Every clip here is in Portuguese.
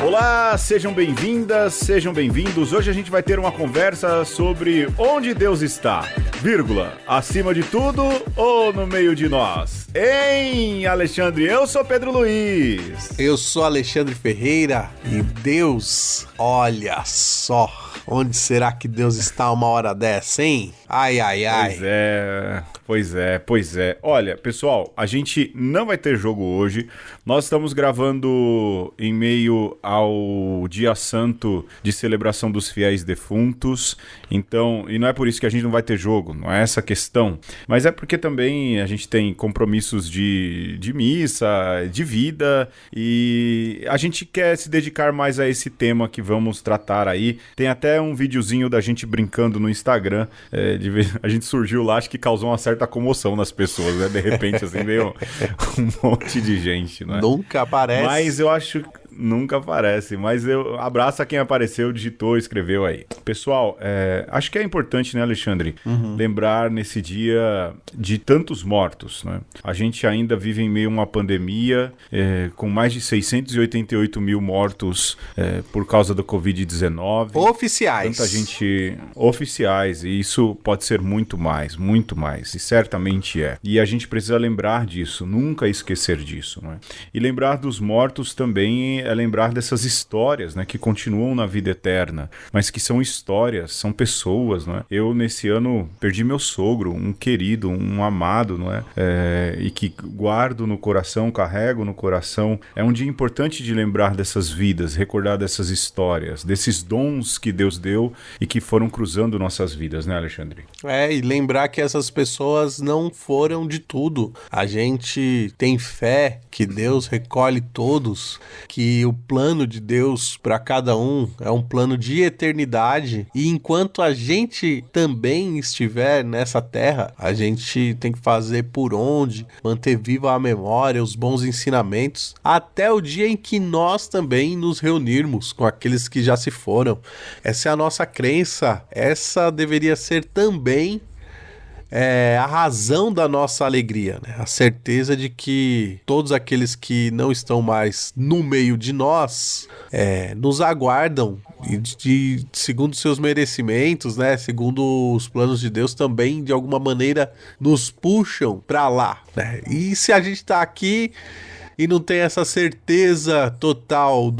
Olá, sejam bem-vindas, sejam bem-vindos. Hoje a gente vai ter uma conversa sobre onde Deus está, vírgula, acima de tudo ou no meio de nós? Hein, Alexandre? Eu sou Pedro Luiz. Eu sou Alexandre Ferreira e Deus, olha só, onde será que Deus está uma hora dessa, hein? Ai, ai, ai. Pois é. Olha, pessoal, a gente não vai ter jogo hoje. Nós estamos gravando em meio ao Dia Santo de celebração dos fiéis defuntos. Então, e não é por isso que a gente não vai ter jogo, não é essa a questão. Mas é porque também a gente tem compromissos de missa, de vida, e a gente quer se dedicar mais a esse tema que vamos tratar aí. Tem até um videozinho da gente brincando no Instagram. A gente surgiu lá, acho que causou uma certa comoção nas pessoas, né? De repente, assim, veio um monte de gente, né? Nunca aparece. Mas eu acho... Nunca aparece, mas eu abraço a quem apareceu, digitou, escreveu aí. Pessoal, acho que é importante, né, Alexandre, lembrar nesse dia de tantos mortos, né? A gente ainda vive em meio a uma pandemia, com mais de 688 mil mortos por causa do Covid-19. Oficiais. Tanta gente... Oficiais, e isso pode ser muito mais, e certamente é. E a gente precisa lembrar disso, nunca esquecer disso, né? E lembrar dos mortos também é lembrar dessas histórias, né, que continuam na vida eterna, mas que são histórias, são pessoas, né? Eu, nesse ano, perdi meu sogro, um querido, um amado, não é? E que guardo no coração, carrego no coração. É um dia importante de lembrar dessas vidas, recordar dessas histórias, desses dons que Deus deu e que foram cruzando nossas vidas, né, Alexandre? E lembrar que essas pessoas não foram de tudo. A gente tem fé que Deus recolhe todos, que o plano de Deus para cada um é um plano de eternidade, e enquanto a gente também estiver nessa terra, a gente tem que fazer por onde, manter viva a memória, os bons ensinamentos, até o dia em que nós também nos reunirmos com aqueles que já se foram. Essa é a nossa crença, essa deveria ser também a razão da nossa alegria, né? A certeza de que todos aqueles que não estão mais no meio de nós nos aguardam e segundo seus merecimentos, né? Segundo os planos de Deus, também de alguma maneira nos puxam para lá, né? E se a gente está aqui e não tem essa certeza total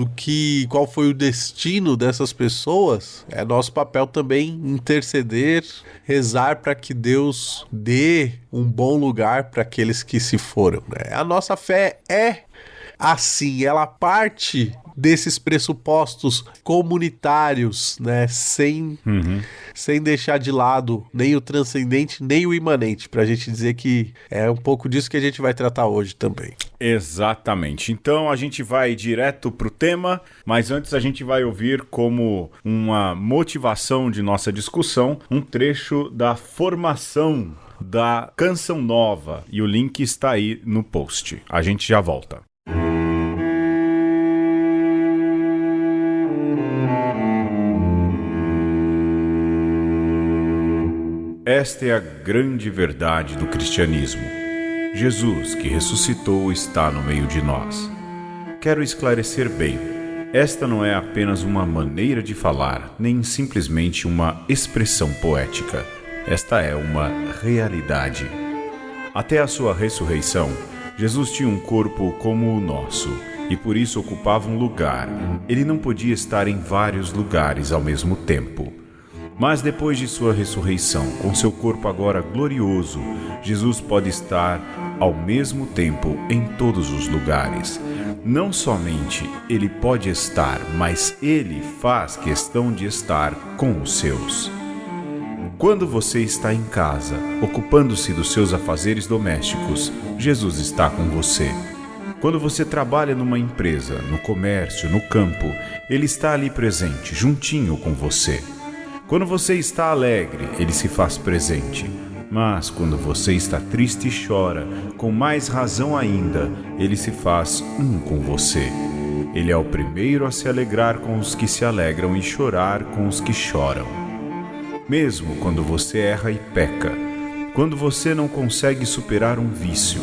qual foi o destino dessas pessoas, é nosso papel também interceder, rezar para que Deus dê um bom lugar para aqueles que se foram, né? A nossa fé é assim, ela parte desses pressupostos comunitários, né? Sem deixar de lado nem o transcendente, nem o imanente, pra gente dizer que é um pouco disso que a gente vai tratar hoje também. Exatamente. Então a gente vai direto pro tema, mas antes a gente vai ouvir como uma motivação de nossa discussão, um trecho da formação da Canção Nova, e o link está aí no post. A gente já volta. Esta é a grande verdade do cristianismo. Jesus, que ressuscitou, está no meio de nós. Quero esclarecer bem. Esta não é apenas uma maneira de falar, nem simplesmente uma expressão poética. Esta é uma realidade. Até a sua ressurreição, Jesus tinha um corpo como o nosso, e por isso ocupava um lugar. Ele não podia estar em vários lugares ao mesmo tempo. Mas depois de sua ressurreição, com seu corpo agora glorioso, Jesus pode estar ao mesmo tempo em todos os lugares. Não somente ele pode estar, mas ele faz questão de estar com os seus. Quando você está em casa, ocupando-se dos seus afazeres domésticos, Jesus está com você. Quando você trabalha numa empresa, no comércio, no campo, ele está ali presente, juntinho com você. Quando você está alegre, ele se faz presente. Mas quando você está triste e chora, com mais razão ainda, ele se faz um com você. Ele é o primeiro a se alegrar com os que se alegram e chorar com os que choram. Mesmo quando você erra e peca, quando você não consegue superar um vício,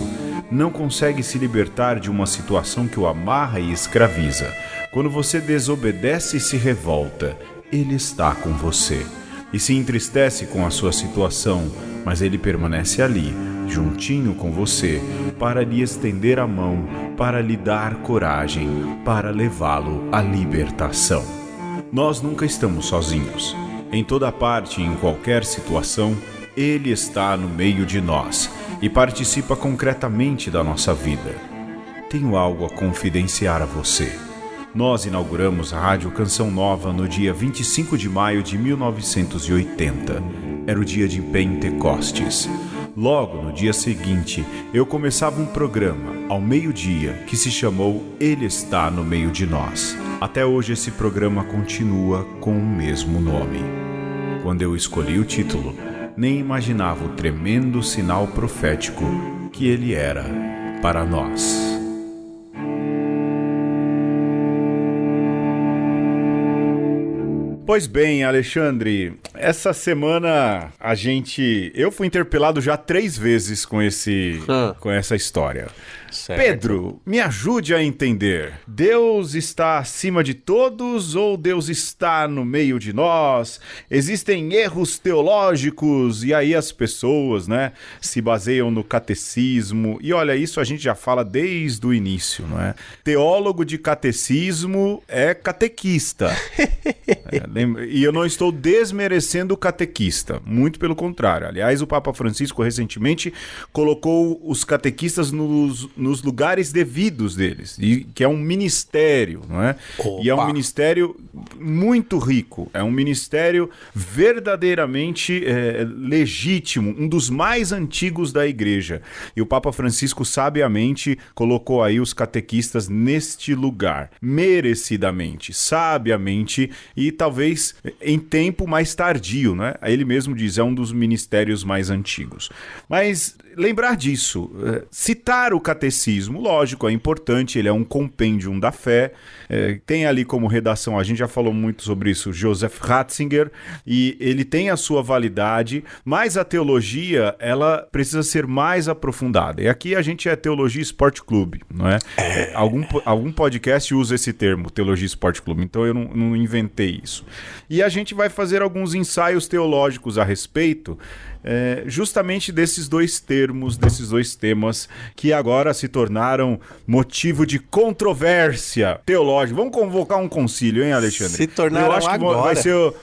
não consegue se libertar de uma situação que o amarra e escraviza, quando você desobedece e se revolta, Ele está com você. E se entristece com a sua situação, mas Ele permanece ali, juntinho com você, para lhe estender a mão, para lhe dar coragem, para levá-lo à libertação. Nós nunca estamos sozinhos. Em toda parte e em qualquer situação, Ele está no meio de nós e participa concretamente da nossa vida. Tenho algo a confidenciar a você. Nós inauguramos a Rádio Canção Nova no dia 25 de maio de 1980. Era o dia de Pentecostes. Logo no dia seguinte, eu começava um programa, ao meio-dia, que se chamou Ele Está no Meio de Nós. Até hoje esse programa continua com o mesmo nome. Quando eu escolhi o título, nem imaginava o tremendo sinal profético que ele era para nós. Pois bem, Alexandre, essa semana eu fui interpelado já 3 vezes com essa história. Certo. Pedro, me ajude a entender. Deus está acima de todos ou Deus está no meio de nós? Existem erros teológicos e aí as pessoas, se baseiam no catecismo. E olha, isso a gente já fala desde o início, não é? Teólogo de catecismo é catequista. E eu não estou desmerecendo o catequista, muito pelo contrário. Aliás, o Papa Francisco recentemente colocou os catequistas nos lugares devidos deles, e que é um ministério, não é? Opa. E é um ministério muito rico, é um ministério verdadeiramente legítimo, um dos mais antigos da igreja. E o Papa Francisco sabiamente colocou aí os catequistas neste lugar, merecidamente, sabiamente e talvez em tempo mais tardio, né? Ele mesmo diz, é um dos ministérios mais antigos. Mas lembrar disso, citar o catecismo, lógico, é importante, ele é um compêndium da fé, tem ali como redação, a gente já falou muito sobre isso, Joseph Ratzinger, e ele tem a sua validade, mas a teologia, ela precisa ser mais aprofundada. E aqui a gente é Teologia Esporte Clube, não é? Algum podcast usa esse termo, Teologia Esporte Clube, então eu não inventei isso. E a gente vai fazer alguns ensaios teológicos a respeito, justamente desses dois termos, desses dois temas que agora se tornaram motivo de controvérsia teológica. Vamos convocar um concílio, hein, Alexandre? Se tornaram eu acho agora. Que vai ser...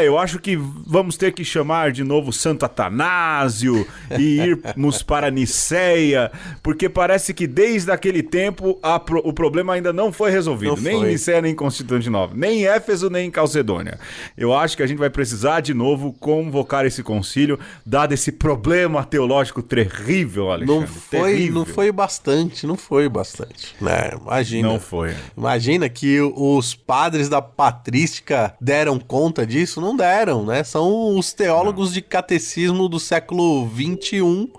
eu acho que vamos ter que chamar de novo Santo Atanásio e irmos para Niceia, porque parece que desde aquele tempo o problema ainda não foi resolvido. Nem em Niceia, nem em Constantinopla, nem em Éfeso, nem em Calcedônia. Eu acho que a gente vai precisar de novo convocar esse concílio, dado esse problema teológico terrível, Alexandre. Não foi bastante, né? Imagina. Não foi. Imagina que os padres da patrística deram conta disso, não deram, né? São os teólogos de catecismo do século XXI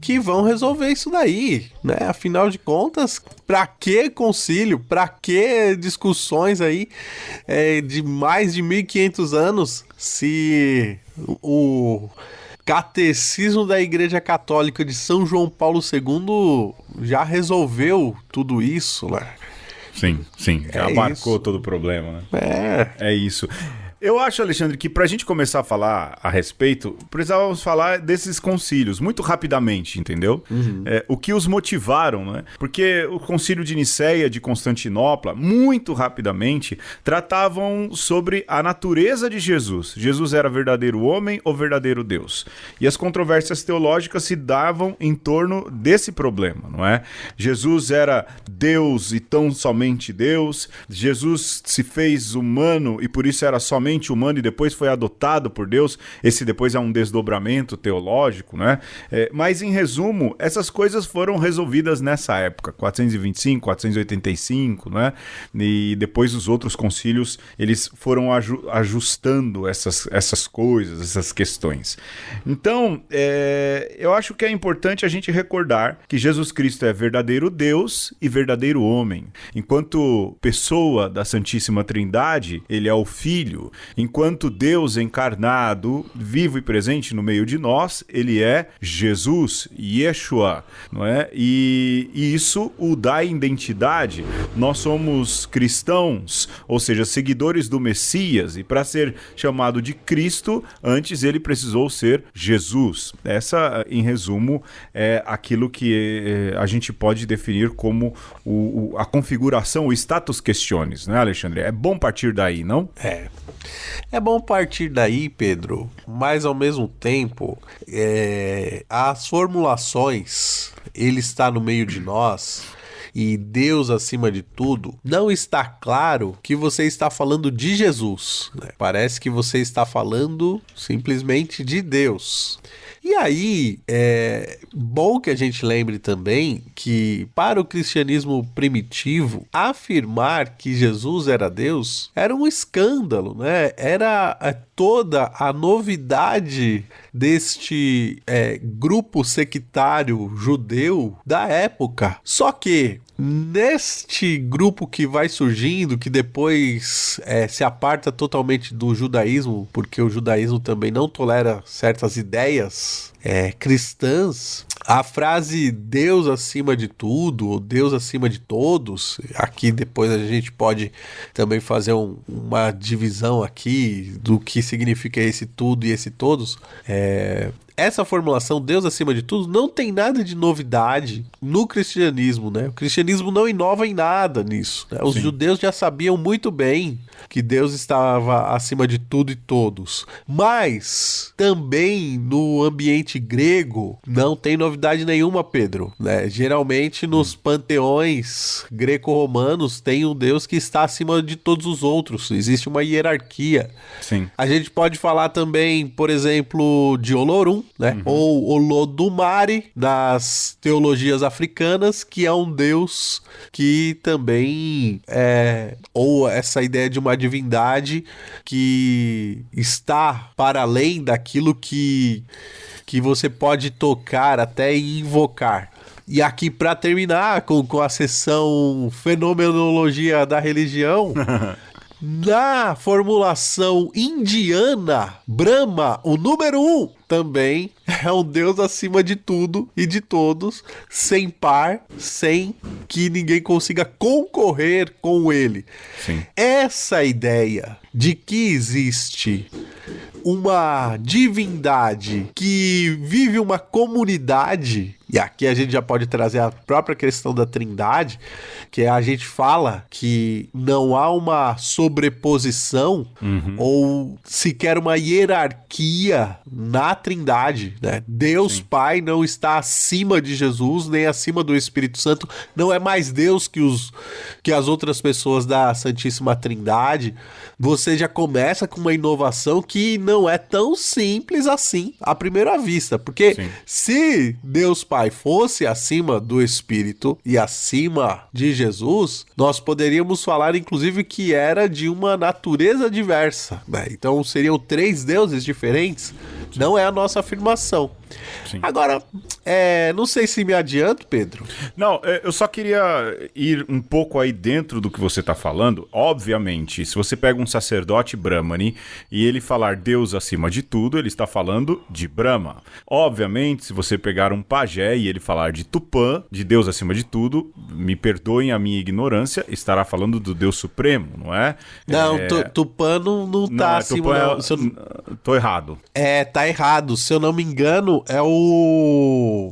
que vão resolver isso daí, né? Afinal de contas, pra que concílio? Pra que discussões aí de mais de 1500 anos se o Catecismo da Igreja Católica de São João Paulo II já resolveu tudo isso, né? Sim, já abarcou todo o problema, né? É isso. Eu acho, Alexandre, que para a gente começar a falar a respeito, precisávamos falar desses concílios, muito rapidamente, entendeu? Uhum. O que os motivaram, né? Porque o concílio de Niceia, de Constantinopla, muito rapidamente, tratavam sobre a natureza de Jesus. Jesus era verdadeiro homem ou verdadeiro Deus? E as controvérsias teológicas se davam em torno desse problema, não é? Jesus era Deus e tão somente Deus. Jesus se fez humano e por isso era somente humano e depois foi adotado por Deus. Esse depois é um desdobramento teológico, né? Mas em resumo, essas coisas foram resolvidas nessa época, 425, 485, né? E depois os outros concílios, eles foram ajustando essas coisas, essas questões. Então, eu acho que é importante a gente recordar que Jesus Cristo é verdadeiro Deus e verdadeiro homem. Enquanto pessoa da Santíssima Trindade, ele é o Filho. Enquanto Deus encarnado, vivo e presente no meio de nós, ele é Jesus, Yeshua, não é? E isso o dá identidade. Nós somos cristãos, ou seja, seguidores do Messias, e para ser chamado de Cristo, antes ele precisou ser Jesus. Essa, em resumo, é aquilo que a gente pode definir como a configuração, o status questiones, né, Alexandre? É bom partir daí, não? É bom partir daí, Pedro, mas ao mesmo tempo, as formulações, ele está no meio de nós e Deus acima de tudo, não está claro que você está falando de Jesus, né? Parece que você está falando simplesmente de Deus. E aí, é bom que a gente lembre também que, para o cristianismo primitivo, afirmar que Jesus era Deus era um escândalo, né? Era toda a novidade deste grupo sectário judeu da época. Só que neste grupo que vai surgindo, que depois se aparta totalmente do judaísmo, porque o judaísmo também não tolera certas ideias cristãs, a frase Deus acima de tudo, ou Deus acima de todos, aqui depois a gente pode também fazer uma divisão aqui do que significa esse tudo e esse todos. Essa formulação, Deus acima de tudo, não tem nada de novidade no cristianismo, né? O cristianismo não inova em nada nisso, né? Os judeus já sabiam muito bem que Deus estava acima de tudo e todos. Mas também no ambiente grego não tem novidade nenhuma, Pedro, né? Geralmente nos panteões greco-romanos tem um Deus que está acima de todos os outros. Existe uma hierarquia. Sim. A gente pode falar também, por exemplo, de Olorum, né? Ou Olodumare das teologias africanas, que é um deus que também ou essa ideia de uma divindade que está para além daquilo que você pode tocar até e invocar. E aqui, para terminar com a sessão Fenomenologia da Religião, na formulação indiana, Brahma, o número 1, também é um Deus acima de tudo e de todos, sem par, sem que ninguém consiga concorrer com ele. Sim. Essa ideia de que existe uma divindade que vive uma comunidade, e aqui a gente já pode trazer a própria questão da Trindade, que a gente fala que não há uma sobreposição ou sequer uma hierarquia na Trindade, né? Deus Pai não está acima de Jesus, nem acima do Espírito Santo, não é mais Deus que as outras pessoas da Santíssima Trindade. Você já começa com uma inovação que não é tão simples assim à primeira vista, porque se Deus Pai fosse acima do Espírito e acima de Jesus, nós poderíamos falar inclusive que era de uma natureza diversa, né? Então seriam 3 deuses diferentes. Não é a nossa afirmação. Sim. Agora, não sei se me adianto, Pedro. Não, eu só queria ir um pouco aí dentro do que você está falando. Obviamente, se você pega um sacerdote Brahmani e ele falar Deus acima de tudo, ele está falando de Brahma. Obviamente, se você pegar um pajé e ele falar de Tupã, de Deus acima de tudo, me perdoem a minha ignorância, estará falando do Deus Supremo, não é? Não, Tupã não tá acima. Tô errado. Tá errado. Se eu não me engano, é o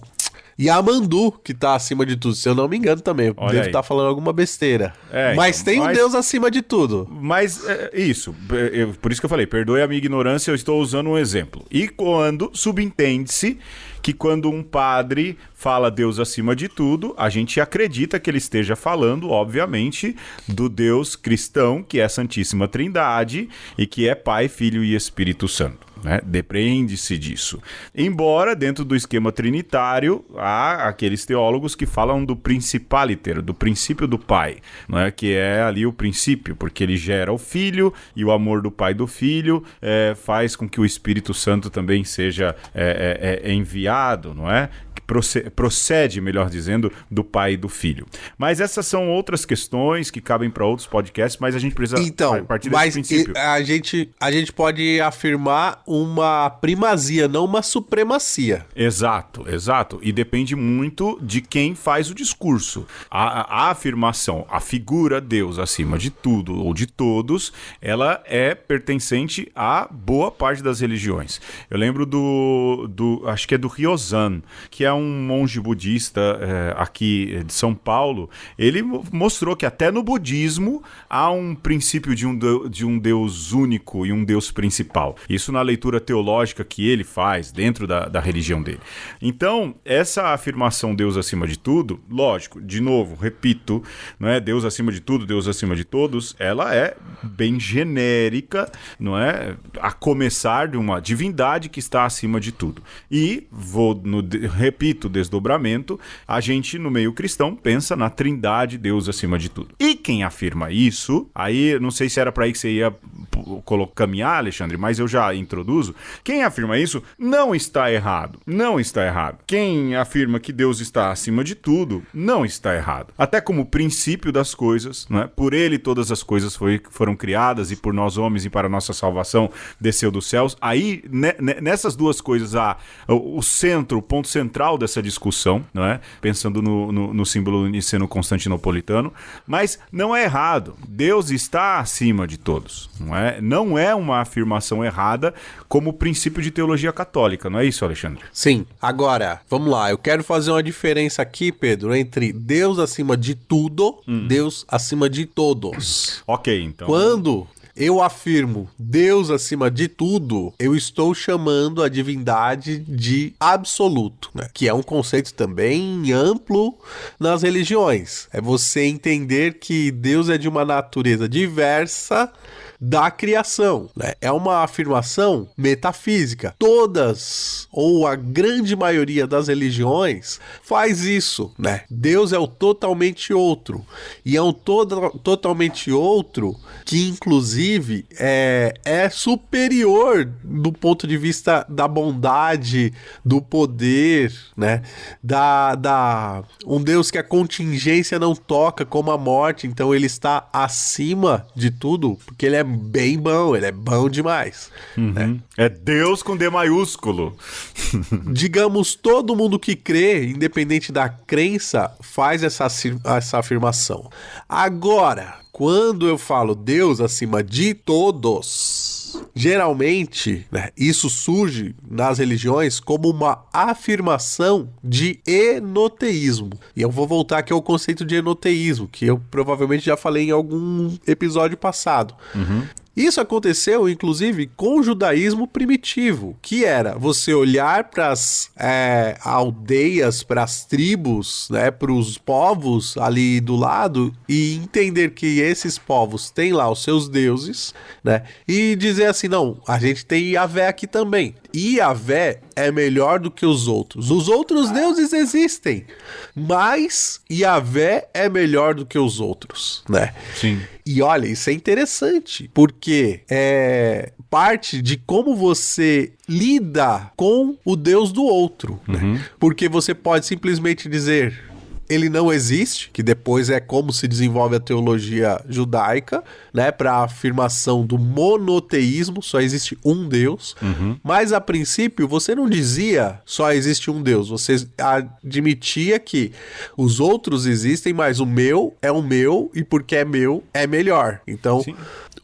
Yamandu que tá acima de tudo. Se eu não me engano também. Olha Devo aí. estar falando alguma besteira. Mas tem um Deus acima de tudo. Mas isso. Por isso que eu falei, perdoe a minha ignorância, eu estou usando um exemplo. E quando subentende-se que quando um padre fala Deus acima de tudo, a gente acredita que ele esteja falando, obviamente, do Deus cristão, que é a Santíssima Trindade e que é Pai, Filho e Espírito Santo, né? Depreende-se disso. Embora, dentro do esquema trinitário, há aqueles teólogos que falam do principaliter, do princípio do Pai, não é? Que é ali o princípio, porque ele gera o Filho e o amor do Pai e do Filho faz com que o Espírito Santo também seja enviado, não é? procede, melhor dizendo, do Pai e do Filho. Mas essas são outras questões que cabem para outros podcasts, mas a gente precisa partir desse princípio. A gente pode afirmar uma primazia, não uma supremacia. Exato. E depende muito de quem faz o discurso. A afirmação, a figura Deus acima de tudo ou de todos, ela é pertencente a boa parte das religiões. Eu lembro acho que é do Ryozan, que é um monge budista aqui de São Paulo. Ele mostrou que até no budismo há um princípio de um Deus único e um Deus principal. Isso na leitura teológica que ele faz dentro da religião dele. Então, essa afirmação Deus acima de tudo, lógico, de novo, repito, não é Deus acima de tudo, Deus acima de todos, ela é bem genérica, não é? A começar de uma divindade que está acima de tudo. E, repito, desdobramento, a gente no meio cristão pensa na trindade, Deus acima de tudo. E quem afirma isso, aí não sei se era para aí que você ia caminhar, Alexandre, mas eu já introduzo. Quem afirma isso não está errado. Não está errado. Quem afirma que Deus está acima de tudo não está errado. Até como princípio das coisas, não é? Por ele todas as coisas foram criadas e por nós homens e para a nossa salvação desceu dos céus. Aí, nessas duas coisas, há o centro, o ponto central dessa discussão, não é? Pensando no símbolo niceno-constantinopolitano, mas não é errado. Deus está acima de todos, não é? Não é uma afirmação errada como princípio de teologia católica, não é isso, Alexandre? Sim. Agora, vamos lá, eu quero fazer uma diferença aqui, Pedro, entre Deus acima de tudo, Deus acima de todos. Ok, então... Quando eu afirmo Deus acima de tudo, eu estou chamando a divindade de absoluto, né? Que é um conceito também amplo nas religiões. É você entender que Deus é de uma natureza diversa da criação, né? É uma afirmação metafísica. Todas, ou a grande maioria das religiões faz isso, né? Deus é o totalmente outro. E é um totalmente outro que, inclusive, é superior do ponto de vista da bondade, do poder, né? Um Deus que a contingência não toca, como a morte. Então ele está acima de tudo, porque ele é bem bom, ele é bom demais. Né? É Deus com D maiúsculo. Digamos, todo mundo que crê, independente da crença, faz essa afirmação. Agora, quando eu falo Deus acima de todos, geralmente, né, isso surge nas religiões como uma afirmação de enoteísmo. E eu vou voltar aqui ao conceito de enoteísmo, que eu provavelmente já falei em algum episódio passado. Isso aconteceu, inclusive, com o judaísmo primitivo, que era você olhar para as aldeias, para as tribos, né, para os povos ali do lado e entender que esses povos têm lá os seus deuses, né, e dizer assim, não, a gente tem Yahvé aqui também. E Yahvé é melhor do que os outros. Os outros deuses existem, mas Yahvé é melhor do que os outros, né? Sim. E olha, isso é interessante, porque é parte de como você lida com o Deus do outro, né? Porque você pode simplesmente dizer... ele não existe, que depois é como se desenvolve a teologia judaica, né, para a afirmação do monoteísmo, só existe um Deus, mas a princípio você não dizia só existe um Deus, você admitia que os outros existem, mas o meu é o meu, e porque é meu, é melhor. Então, sim,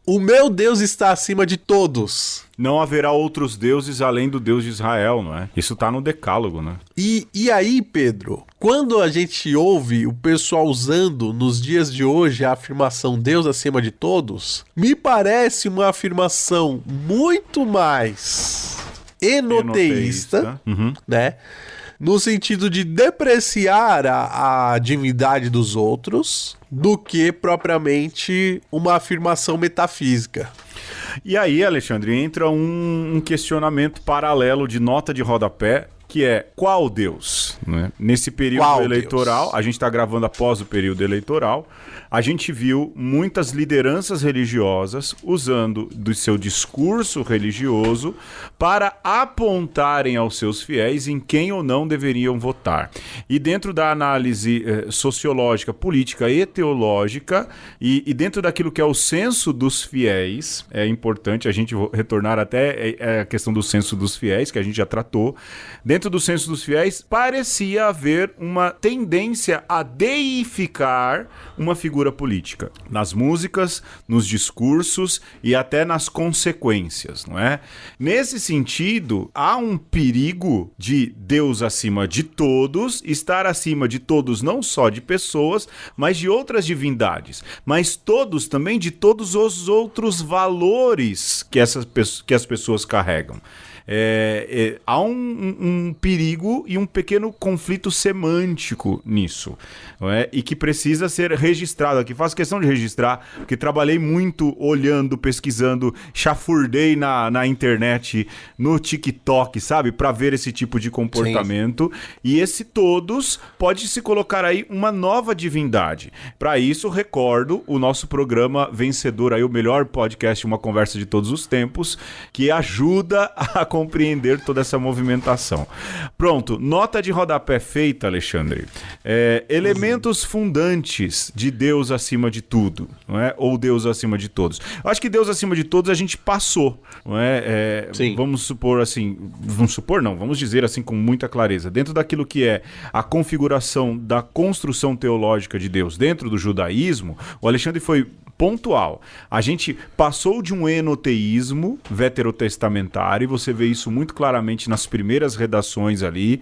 o meu Deus está acima de todos. Não haverá outros deuses além do Deus de Israel, não é? Isso tá no Decálogo, né? E aí, Pedro, quando a gente ouve o pessoal usando nos dias de hoje a afirmação Deus acima de todos, me parece uma afirmação muito mais enoteísta. Né? No sentido de depreciar a divindade dos outros, do que propriamente uma afirmação metafísica. E aí, Alexandre, entra um questionamento paralelo de nota de rodapé que é qual Deus? Né? Nesse período Qual eleitoral, Deus? a gente está gravando após o período eleitoral, a gente viu muitas lideranças religiosas usando do seu discurso religioso para apontarem aos seus fiéis em quem ou não deveriam votar. E dentro da análise sociológica, política e teológica, e dentro daquilo que é o censo dos fiéis, é importante a gente retornar até a questão do censo dos fiéis, que a gente já tratou. Dentro do censo dos fiéis, parecia haver uma tendência a deificar uma figura política, nas músicas, nos discursos e até nas consequências, não é? Nesse sentido, há um perigo de Deus acima de todos, estar acima de todos não só de pessoas, mas de outras divindades, mas todos também de todos os outros valores que as pessoas carregam. Há um perigo e um pequeno conflito semântico nisso, não é? E que precisa ser registrado. Aqui faço questão de registrar, porque trabalhei muito olhando, pesquisando, chafurdei na internet, no TikTok, sabe? Para ver esse tipo de comportamento. Sim. E esse todos pode se colocar aí uma nova divindade. Para isso, recordo o nosso programa vencedor aí, o melhor podcast, Uma Conversa de Todos os Tempos, que ajuda a compreender toda essa movimentação. Pronto, nota de rodapé feita, Alexandre. Elementos fundantes de Deus acima de tudo, não é? Ou Deus acima de todos. Eu acho que Deus acima de todos a gente passou, não é? Vamos supor assim, vamos dizer assim com muita clareza, dentro daquilo que é a configuração da construção teológica de Deus dentro do judaísmo, o Alexandre foi pontual. A gente passou de um enoteísmo veterotestamentário, e você vê isso muito claramente nas primeiras redações ali,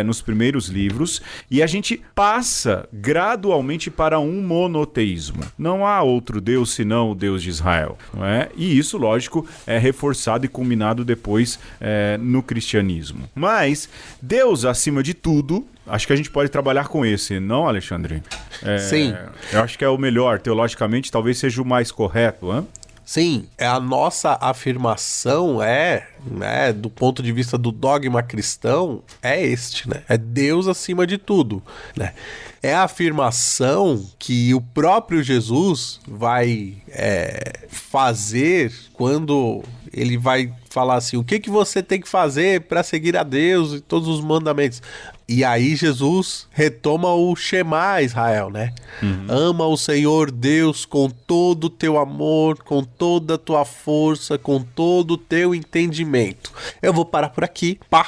nos primeiros livros, e a gente passa gradualmente para um monoteísmo. Não há outro Deus senão o Deus de Israel, não é? E isso, lógico, é reforçado e culminado depois no cristianismo. Mas Deus acima de tudo, acho que a gente pode trabalhar com esse, não, Alexandre? Sim. Eu acho que é o melhor, teologicamente, talvez seja o mais correto, hein? Sim, a nossa afirmação né, do ponto de vista do dogma cristão, é este, né? É Deus acima de tudo, né? É a afirmação que o próprio Jesus vai fazer quando ele vai falar assim, o que você tem que fazer para seguir a Deus e todos os mandamentos. E aí Jesus retoma o Shema Israel, né? Uhum. Ama o Senhor Deus com todo o teu amor, com toda a tua força, com todo o teu entendimento. Eu vou parar por aqui, pá!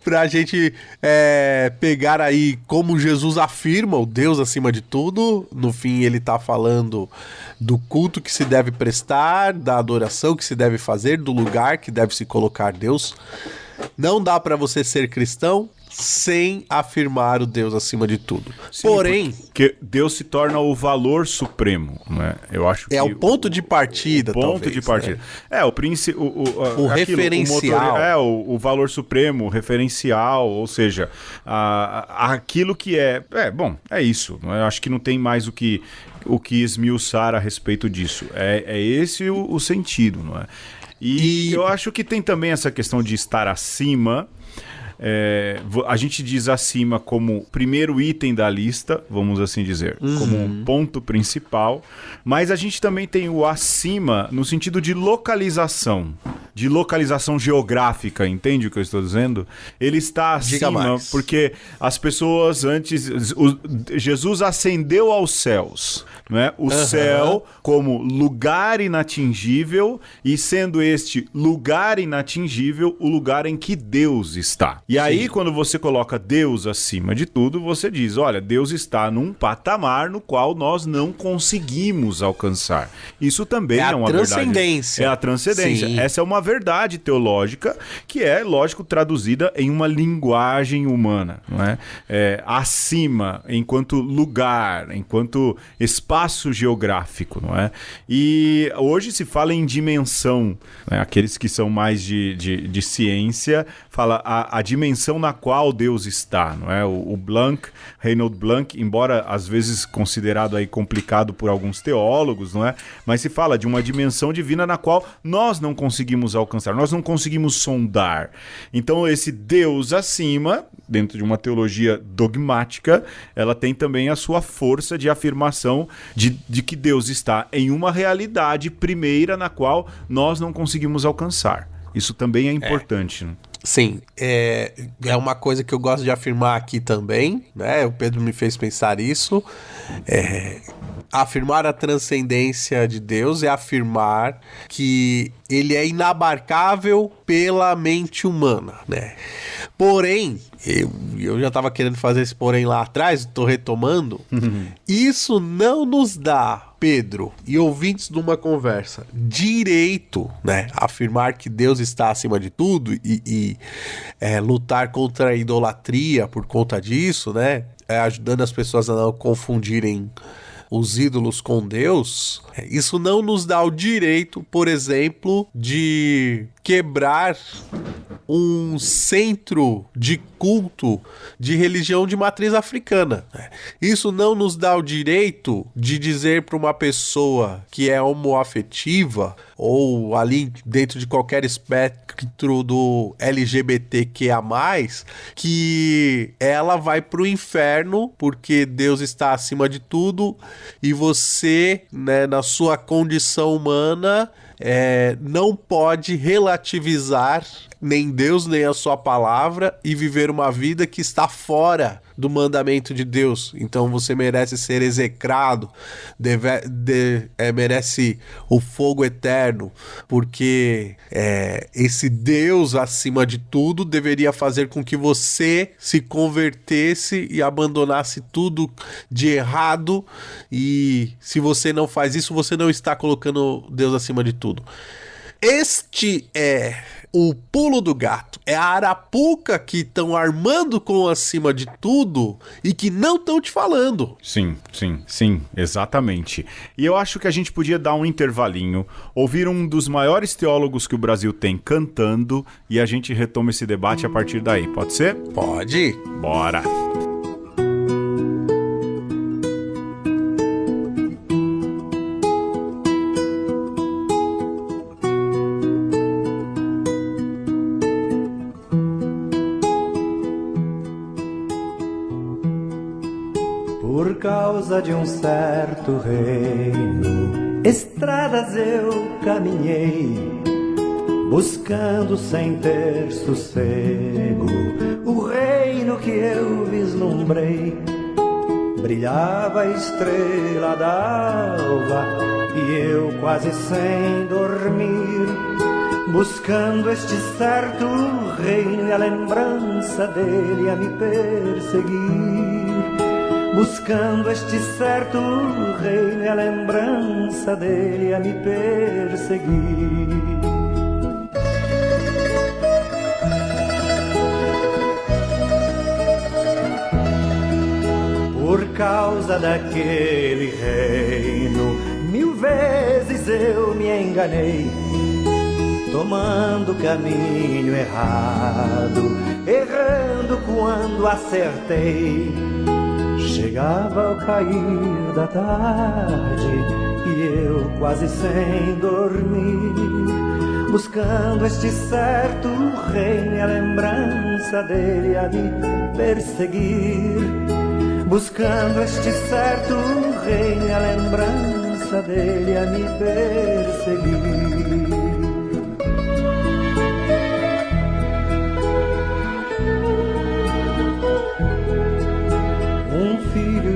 Pra gente pegar aí como Jesus afirma o Deus acima de tudo. No fim ele tá falando do culto que se deve prestar, da adoração que se deve fazer, do lugar que deve se colocar Deus. Não dá para você ser cristão sem afirmar o Deus acima de tudo. Sim, porém, porque Deus se torna o valor supremo, né? Eu acho que o ponto de partida, ponto de partida. Né? O referencial, o valor supremo, o referencial, ou seja, aquilo que é isso. Não é? Eu acho que não tem mais o que esmiuçar a respeito disso. É esse o sentido, não é? E eu acho que tem também essa questão de estar acima. A gente diz acima como primeiro item da lista, vamos assim dizer, como um ponto principal, mas a gente também tem o acima no sentido de localização geográfica, entende o que eu estou dizendo? Ele está acima porque as pessoas antes, Jesus ascendeu aos céus, não é? O céu como lugar inatingível, e sendo este lugar inatingível o lugar em que Deus está. E aí, quando você coloca Deus acima de tudo, você diz, olha, Deus está num patamar no qual nós não conseguimos alcançar. Isso também é uma transcendência. Verdade. É a transcendência. Sim. Essa é uma verdade teológica que é, lógico, traduzida em uma linguagem humana, não é? Acima, enquanto lugar, enquanto espaço geográfico, não é? E hoje se fala em dimensão, né? Aqueles que são mais de ciência, fala a dimensão dimensão na qual Deus está, não é? O Blanc, Reinhold Blanc, embora às vezes considerado aí complicado por alguns teólogos, não é? Mas se fala de uma dimensão divina na qual nós não conseguimos alcançar, nós não conseguimos sondar. Então esse Deus acima, dentro de uma teologia dogmática, ela tem também a sua força de afirmação de que Deus está em uma realidade primeira na qual nós não conseguimos alcançar. Isso também é importante, né? Sim, é uma coisa que eu gosto de afirmar aqui também, né? O Pedro me fez pensar isso. Afirmar a transcendência de Deus é afirmar que ele é inabarcável pela mente humana, né? Porém, eu já estava querendo fazer esse porém lá atrás, estou retomando, isso não nos dá, Pedro e ouvintes de uma conversa, direito, né, a afirmar que Deus está acima de tudo e lutar contra a idolatria por conta disso, né, ajudando as pessoas a não confundirem os ídolos com Deus. Isso não nos dá o direito, por exemplo, de quebrar um centro de culto de religião de matriz africana. Isso não nos dá o direito de dizer para uma pessoa que é homoafetiva ou ali dentro de qualquer espectro do LGBTQIA+, que ela vai para o inferno porque Deus está acima de tudo e você, né, na sua condição humana, não pode relativizar nem Deus, nem a sua palavra e viver uma vida que está fora do mandamento de Deus. Então você merece ser execrado, merece o fogo eterno, porque esse Deus acima de tudo deveria fazer com que você se convertesse e abandonasse tudo de errado, e se você não faz isso, você não está colocando Deus acima de tudo. Este é o pulo do gato. É a arapuca que estão armando com acima de tudo e que não estão te falando. Sim, exatamente. E eu acho que a gente podia dar um intervalinho, ouvir um dos maiores teólogos que o Brasil tem cantando e a gente retoma esse debate a partir daí. Pode ser? Pode. Bora! Por causa de um certo reino, estradas eu caminhei, buscando sem ter sossego o reino que eu vislumbrei. Brilhava a estrela d'alva e eu quase sem dormir, buscando este certo reino e a lembrança dele a me perseguir. Buscando este certo reino e a lembrança dele a me perseguir. Por causa daquele reino, 1000 vezes eu me enganei, tomando o caminho errado, errando quando acertei. Chegava ao cair da tarde e eu quase sem dormir, buscando este certo reino e a lembrança dele a me perseguir. Buscando este certo reino e a lembrança dele a me perseguir.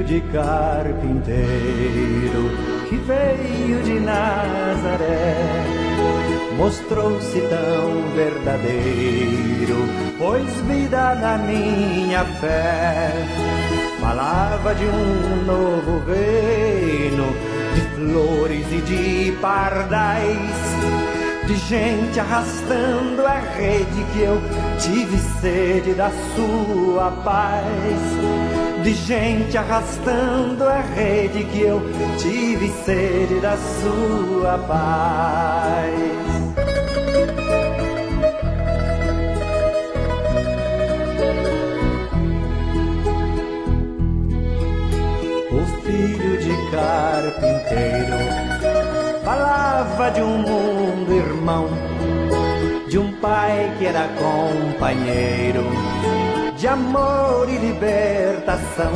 De carpinteiro que veio de Nazaré, mostrou-se tão verdadeiro, pôs vida na minha fé. Falava de um novo reino, de flores e de pardais, de gente arrastando a rede que eu tive sede da sua paz. De gente arrastando a rede que eu tive sede da sua paz. filho de carpinteiro, falava de um mundo irmão, de um pai que era companheiro, de amor e libertação.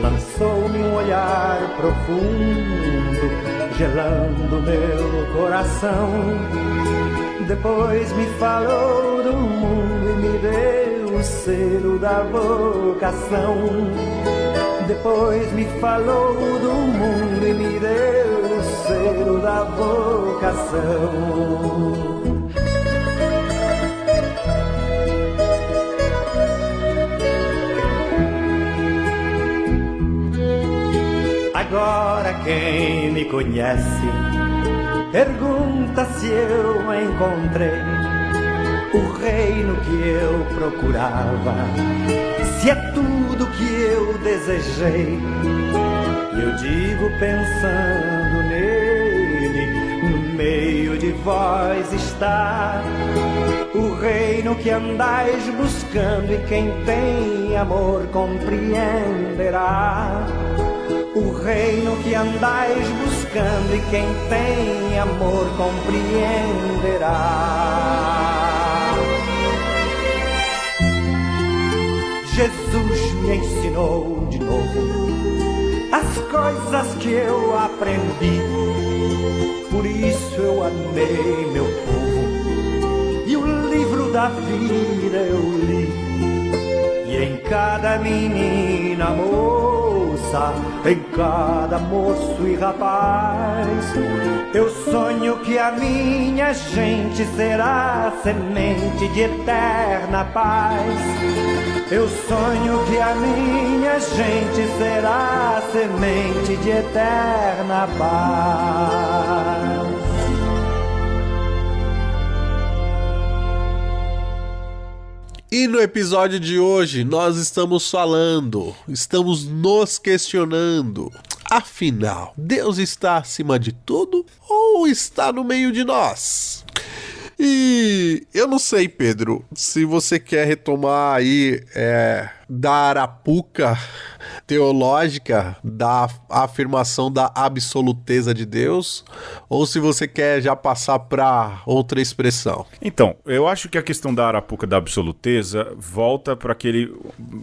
Lançou-me um olhar profundo, gelando meu coração. Depois me falou do mundo e me deu o selo da vocação. Depois me falou do mundo e me deu o selo da vocação. Agora quem me conhece pergunta se eu encontrei o reino que eu procurava, se é tudo que eu desejei. Eu digo pensando nele, no meio de vós está o reino que andais buscando, e quem tem amor compreenderá. O reino que andais buscando, e quem tem amor compreenderá. Jesus me ensinou de novo as coisas que eu aprendi, por isso eu amei meu povo, e o livro da vida eu li. E em cada menina moça, em cada moço e rapaz, eu sonho que a minha gente será semente de eterna paz. Eu sonho que a minha gente será semente de eterna paz. E no episódio de hoje nós estamos nos questionando. Afinal, Deus está acima de tudo ou está no meio de nós? E eu não sei, Pedro, se você quer retomar aí da arapuca teológica, da afirmação da absoluteza de Deus, ou se você quer já passar para outra expressão. Então, eu acho que a questão da arapuca da absoluteza volta para aquele,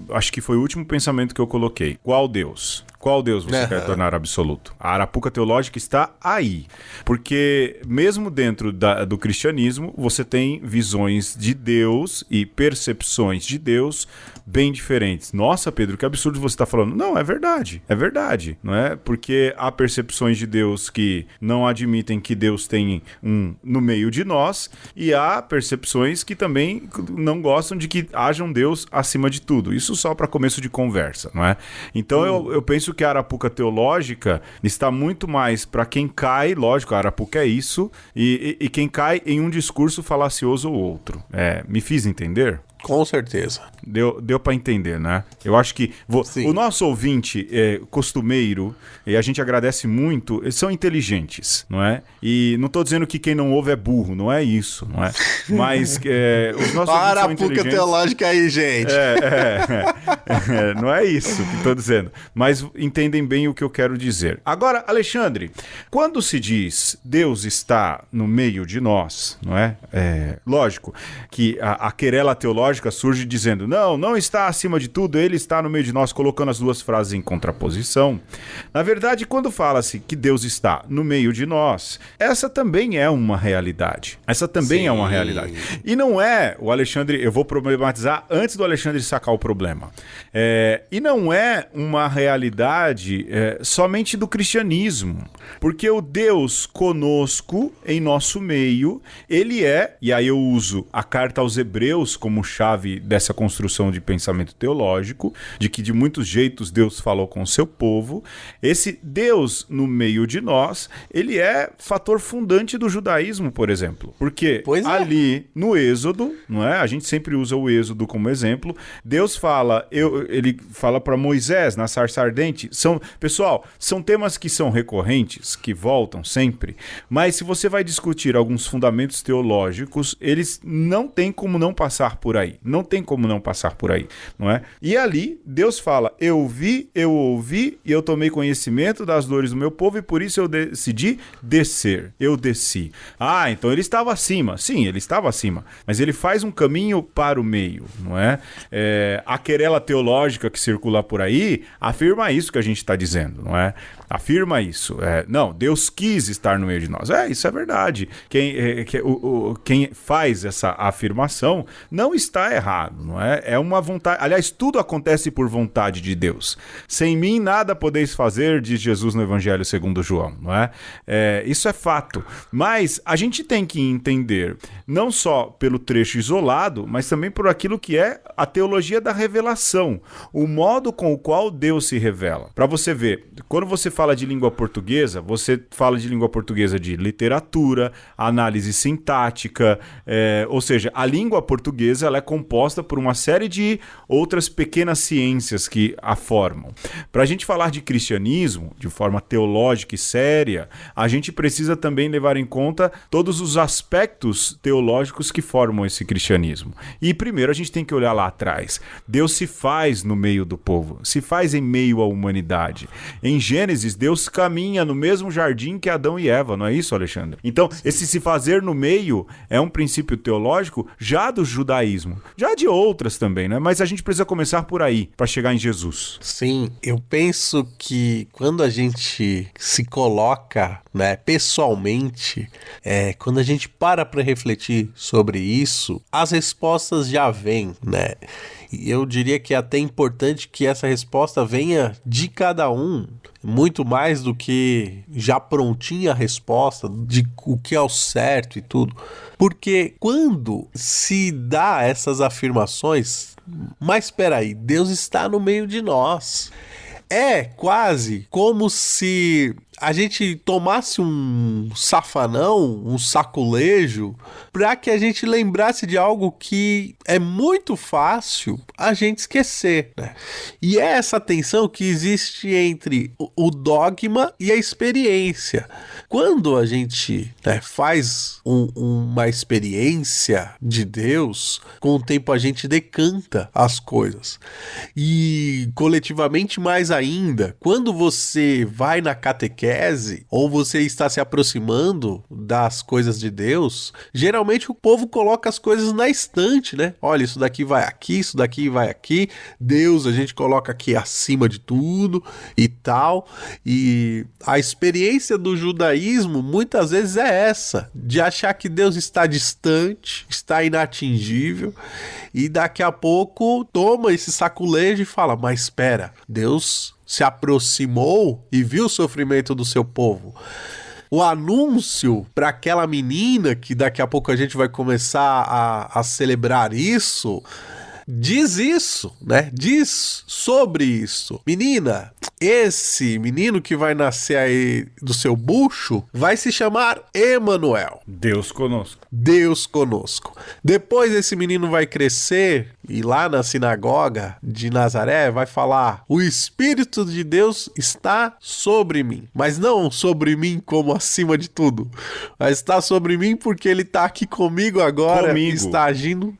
acho que foi o último pensamento que eu coloquei. Qual Deus? Qual Deus você quer tornar absoluto? A arapuca teológica está aí. Porque mesmo dentro do cristianismo, você tem visões de Deus e percepções de Deus bem diferentes. Nossa, Pedro, que absurdo você está falando. Não, é verdade, não é? Porque há percepções de Deus que não admitem que Deus tem um no meio de nós, e há percepções que também não gostam de que haja um Deus acima de tudo. Isso só para começo de conversa, não é? Então eu penso que a arapuca teológica está muito mais para quem cai, lógico, a arapuca é isso, e quem cai em um discurso falacioso ou outro. Me fiz entender? Com certeza. Deu para entender, né? Eu acho que o nosso ouvinte costumeiro, e a gente agradece muito, eles são inteligentes, não é? E não tô dizendo que quem não ouve é burro, não é isso, não é? Mas os nossos ouvintes são inteligentes. Teológica aí, gente. Não é isso que tô dizendo. Mas entendem bem o que eu quero dizer. Agora, Alexandre, quando se diz Deus está no meio de nós, não é? Lógico que a querela teológica surge dizendo, não está acima de tudo, ele está no meio de nós, colocando as duas frases em contraposição. Na verdade, quando fala-se que Deus está no meio de nós, essa também é uma realidade. E não é, o Alexandre, eu vou problematizar antes do Alexandre sacar o problema. E não é uma realidade somente do cristianismo, porque o Deus conosco, em nosso meio, ele e aí eu uso a carta aos Hebreus como chave dessa construção de pensamento teológico, de que de muitos jeitos Deus falou com o seu povo. Esse Deus no meio de nós, ele é fator fundante do judaísmo, por exemplo. Porque ali no Êxodo, não é? A gente sempre usa o Êxodo como exemplo. Deus fala, ele fala para Moisés na sarça ardente. Pessoal, são temas que são recorrentes, que voltam sempre, mas se você vai discutir alguns fundamentos teológicos, eles não têm como não passar por aí. aí. Não tem como não passar por aí, não é? E ali, Deus fala, eu vi, eu ouvi e eu tomei conhecimento das dores do meu povo e por isso eu decidi descer. Eu desci. Ah, então ele estava acima. Sim, ele estava acima. Mas ele faz um caminho para o meio, não é? A querela teológica que circula por aí afirma isso que a gente está dizendo, não é? Afirma isso. Não, Deus quis estar no meio de nós. Isso é verdade. Quem faz essa afirmação não está errado, não é? É uma vontade. Aliás, tudo acontece por vontade de Deus. Sem mim nada podeis fazer, diz Jesus no Evangelho segundo João, não é? Isso é fato. Mas a gente tem que entender, não só pelo trecho isolado, mas também por aquilo que é a teologia da revelação, o modo com o qual Deus se revela. Para você ver, quando você fala de língua portuguesa, você fala de língua portuguesa de literatura, análise sintática, ou seja, a língua portuguesa ela é composta por uma série de outras pequenas ciências que a formam. Para a gente falar de cristianismo de forma teológica e séria, a gente precisa também levar em conta todos os aspectos teológicos que formam esse cristianismo. E primeiro a gente tem que olhar lá atrás. Deus se faz no meio do povo, se faz em meio à humanidade. Em Gênesis, Deus caminha no mesmo jardim que Adão e Eva, não é isso, Alexandre? Então, esse se fazer no meio é um princípio teológico já do judaísmo, já de outras também, né? Mas a gente precisa começar por aí, para chegar em Jesus. Sim, eu penso que quando a gente se coloca, né, pessoalmente, quando a gente para refletir sobre isso, as respostas já vêm, né? E eu diria que é até importante que essa resposta venha de cada um, muito mais do que já prontinha a resposta de o que é o certo e tudo. Porque quando se dá essas afirmações, mas espera aí, Deus está no meio de nós. É quase como se a gente tomasse um safanão, um saculejo, para que a gente lembrasse de algo que é muito fácil a gente esquecer, né? E é essa tensão que existe entre o dogma e a experiência. Quando a gente faz uma experiência de Deus, com o tempo a gente decanta as coisas. E coletivamente mais ainda, quando você vai na catequese, ou você está se aproximando das coisas de Deus, geralmente o povo coloca as coisas na estante, né? Olha, isso daqui vai aqui, isso daqui vai aqui, Deus a gente coloca aqui acima de tudo e tal. E a experiência do judaísmo muitas vezes é essa, de achar que Deus está distante, está inatingível, e daqui a pouco toma esse saculejo e fala, mas espera, Deus se aproximou e viu o sofrimento do seu povo. O anúncio para aquela menina, que daqui a pouco a gente vai começar a celebrar isso, diz isso, né? Diz sobre isso. Menina, esse menino que vai nascer aí do seu bucho vai se chamar Emanuel. Deus conosco. Deus conosco. Depois esse menino vai crescer e lá na sinagoga de Nazaré vai falar: o Espírito de Deus está sobre mim. Mas não sobre mim como acima de tudo. Mas está sobre mim porque ele está aqui comigo agora. Está agindo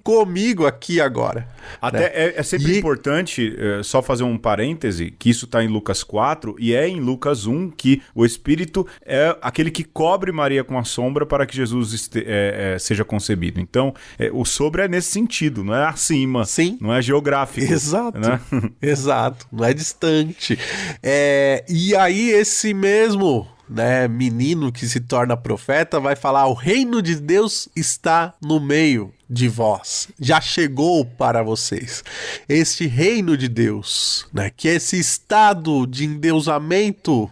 comigo aqui agora. Até é sempre importante, só fazer um parêntese, que isso está em Lucas 4 e é em Lucas 1 que o Espírito é aquele que cobre Maria com a sombra para que Jesus seja concebido. Então, o sobre é nesse sentido, não é acima, sim, não é geográfico. Exato, né? Exato, não é distante. E aí esse mesmo menino que se torna profeta vai falar: o reino de Deus está no meio de vós, já chegou para vocês. Este reino de Deus, que é esse estado de endeusamento,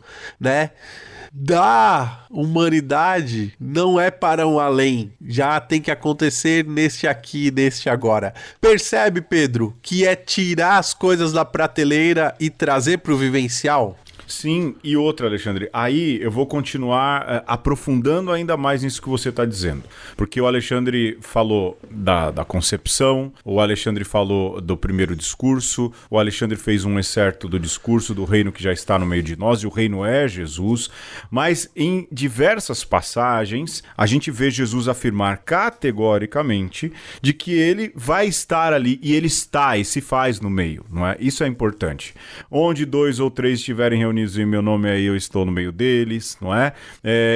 da humanidade, não é para um além, já tem que acontecer neste aqui, neste agora. Percebe, Pedro, que é tirar as coisas da prateleira e trazer para o vivencial? Sim, e outra, Alexandre, aí eu vou continuar aprofundando ainda mais nisso que você está dizendo, porque o Alexandre falou da concepção, o Alexandre falou do primeiro discurso, o Alexandre fez um excerto do discurso do reino que já está no meio de nós, e o reino é Jesus, mas em diversas passagens a gente vê Jesus afirmar categoricamente de que ele vai estar ali, e ele está e se faz no meio, não é? Isso é importante. Onde 2 ou 3 estiverem reunidos em meu nome, aí eu estou no meio deles, não é?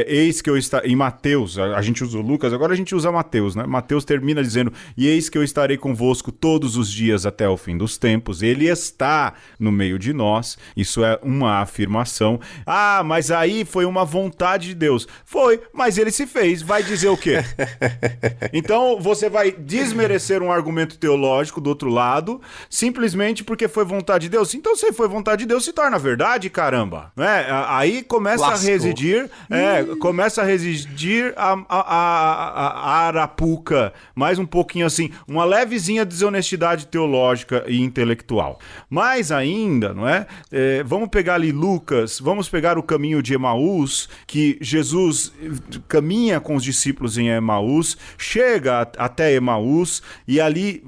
Eis que eu estarei... Em Mateus, a gente usa o Lucas, agora a gente usa Mateus, né? Mateus termina dizendo, e eis que eu estarei convosco todos os dias até o fim dos tempos. Ele está no meio de nós, isso é uma afirmação. Ah, mas aí foi uma vontade de Deus. Foi, mas ele se fez. Vai dizer o quê? Então, você vai desmerecer um argumento teológico do outro lado, simplesmente porque foi vontade de Deus. Então, se foi vontade de Deus, se torna verdade, caramba. Aí começa a residir a arapuca, mais um pouquinho assim, uma levezinha desonestidade teológica e intelectual. Mais ainda, não é? Vamos pegar ali Lucas, vamos pegar o caminho de Emaús, que Jesus caminha com os discípulos em Emaús, chega até Emaús e ali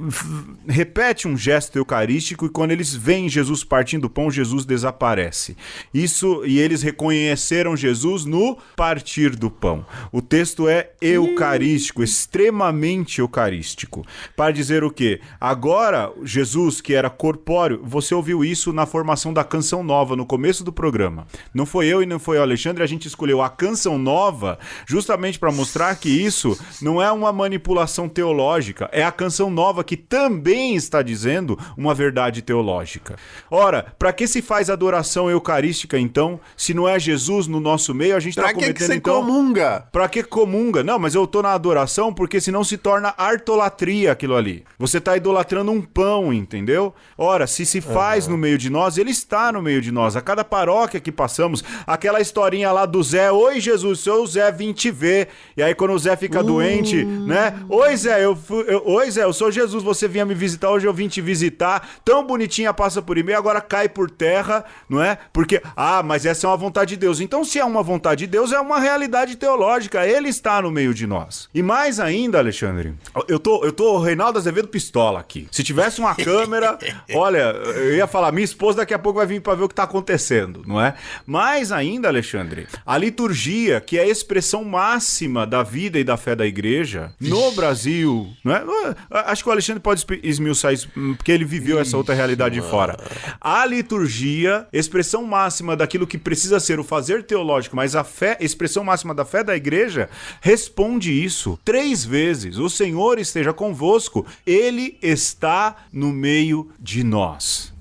repete um gesto eucarístico, e quando eles veem Jesus partindo o pão, Jesus desaparece. Isso, e eles reconheceram Jesus no partir do pão. O texto é eucarístico, extremamente eucarístico. Para dizer o quê? Agora, Jesus, que era corpóreo, você ouviu isso na formação da Canção Nova, no começo do programa. Não foi eu e não foi o Alexandre, a gente escolheu a Canção Nova justamente para mostrar que isso não é uma manipulação teológica, é a Canção Nova que também está dizendo uma verdade teológica. Ora, para que se faz adoração eucarística, então, se não é Jesus no nosso meio, a gente está cometendo, que você então... comunga? Pra que comunga? Não, mas eu tô na adoração porque senão se torna artolatria aquilo ali. Você tá idolatrando um pão, entendeu? Ora, se faz no meio de nós, ele está no meio de nós. A cada paróquia que passamos, aquela historinha lá do Zé, oi Jesus, sou o Zé, vim te ver. E aí quando o Zé fica doente, né? Oi Zé, eu sou Jesus, você vinha me visitar, hoje eu vim te visitar. Tão bonitinha, passa por e-mail, agora cai por terra, não é? Porque, mas essa é uma vontade de Deus. Então, se é uma vontade de Deus, é uma realidade teológica. Ele está no meio de nós. E mais ainda, Alexandre, eu tô Reinaldo Azevedo pistola aqui. Se tivesse uma câmera, olha, eu ia falar, minha esposa daqui a pouco vai vir para ver o que tá acontecendo, não é? Mais ainda, Alexandre, a liturgia, que é a expressão máxima da vida e da fé da igreja, no Brasil, não é? Acho que o Alexandre pode esmiuçar isso, porque ele viveu essa outra realidade de fora. A liturgia, expressão máxima daquilo que precisa ser o fazer teológico, mas a fé, expressão máxima da fé da igreja, responde isso 3 vezes. O Senhor esteja convosco, Ele está no meio de nós.